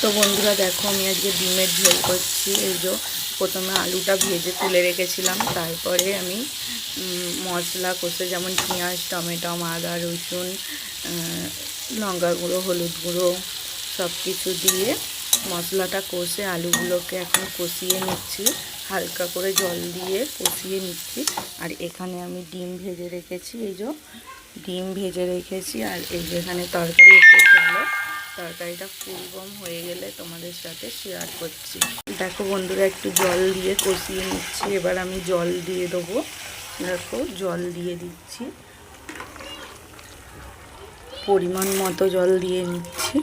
তো বন্ধুরা দেখো, আমি আজকে ডিমের ঝোল করছি। এই যে প্রথমে আলুটা ভেজে তুলে রেখেছিলাম, তারপরে আমি মশলা কষে, যেমন পেঁয়াজ, টমেটো, আদা, রসুন, লঙ্কা গুঁড়ো, হলুদ গুঁড়ো সব কিছু দিয়ে মশলাটা কষে আলুগুলোকে এখন কষিয়ে নিচ্ছি। হালকা করে জল দিয়ে কষিয়ে নিচ্ছি। আর এখানে আমি ডিম ভেজে রেখেছি, এই যে ডিম ভেজে রেখেছি। আর এই যেখানে তরকারি একটু চলো, তরকারিটা ফুল গম হয়ে গেলে তোমাদের সাথে শেয়ার করছি। দেখো বন্ধুরা, একটু জল দিয়ে কষিয়ে নিচ্ছি। এবার আমি জল দিয়ে দেবো। দেখো জল দিয়ে দিচ্ছি, পরিমাণ মতো জল দিয়ে নিচ্ছি।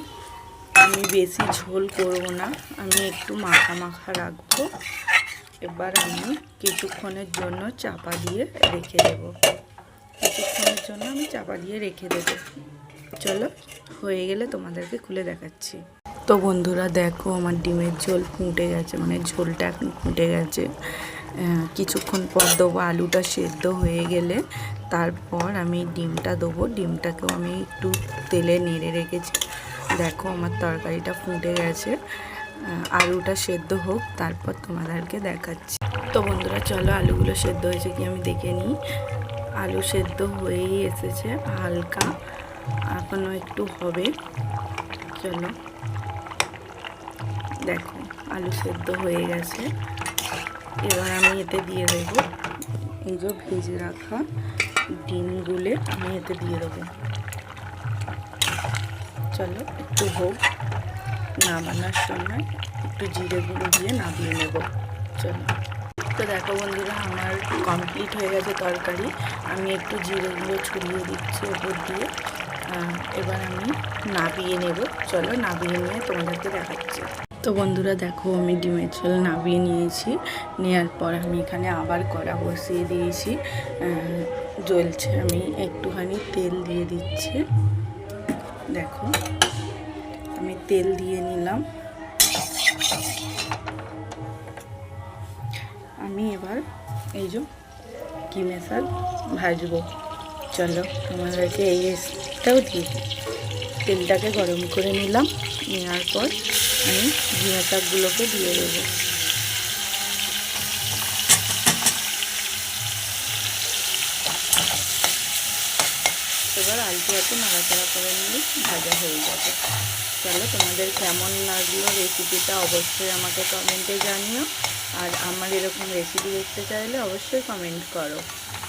আমি বেশি ঝোল করব না, আমি একটু মাখা মাখা রাখবো। এবার আমি কিছুক্ষণের জন্য চাপা দিয়ে রেখে দেব। কিছুক্ষণের জন্য আমি চাপা দিয়ে রেখে দেবো। চলো, হয়ে গেলে তোমাদেরকে খুলে দেখাচ্ছি। তো বন্ধুরা দেখো, আমার ডিমের ঝোল ফুটে গেছে, মানে ঝোলটা এখন ফুটে গেছে। কিছুক্ষণ পর দেবো, আলুটা সেদ্ধ হয়ে গেলে তারপর আমি ডিমটা দেবো। ডিমটাকেও আমি একটু তেলে নেড়ে রেখেছি। দেখো আমার তরকারিটা ফুটে গেছে, আলুটা সেদ্ধ হোক, তারপর তোমাদেরকে দেখাচ্ছি। তো বন্ধুরা চলো, আলুগুলো সেদ্ধ হয়েছে কি আমি দেখে নিই। আলু সেদ্ধ হয়েই এসেছে, হালকা এখনও একটু হবে। চলো দেখো, আলু সেদ্ধ হয়ে গেছে। এবার আমি এতে দিয়ে দেবো এই যে ভেজে রাখা ডিমগুলো, আমি এতে দিয়ে দেবো। চলো একটু হোক, নামানোর সময় একটু জিরে গুঁড়ো দিয়ে নামিয়ে নেব। চলো, তো দেখো বন্ধুরা, আমার কমপ্লিট হয়ে গেছে তরকারি। আমি একটু জিরে গুঁড়ো ছড়িয়ে দিচ্ছি ওপর দিয়ে। এবার আমি নামিয়ে নেব। চলো নামিয়ে নিয়ে তোমাদেরকে দেখাচ্ছি। তো বন্ধুরা দেখো, আমি ডিমের ঝোল নামিয়ে নিয়েছি। নেওয়ার পর আমি এখানে আবার কড়া বসিয়ে দিয়েছি, জ্বলছে। আমি একটুখানি তেল দিয়ে দিচ্ছি। দেখো আমি তেল দিয়ে নিলাম। আমি এবার এই যে ডিমের শাক ভাজবো। চলো তোমাদেরকে এইটাও দিয়ে দিই। তেলটাকে গরম করে নিলাম, নেওয়ার পর আমি ডিমের শাকগুলোকে দিয়ে দেবো। এবার আলু একটু নাড়াচাড়া করে নিলে ভাজা হয়ে যাবে। চলো, তোমাদের কেমন লাগলো রেসিপিটা অবশ্যই আমাকে কমেন্টে জানিও। আর আমার এরকম রেসিপি দেখতে চাইলে অবশ্যই কমেন্ট করো।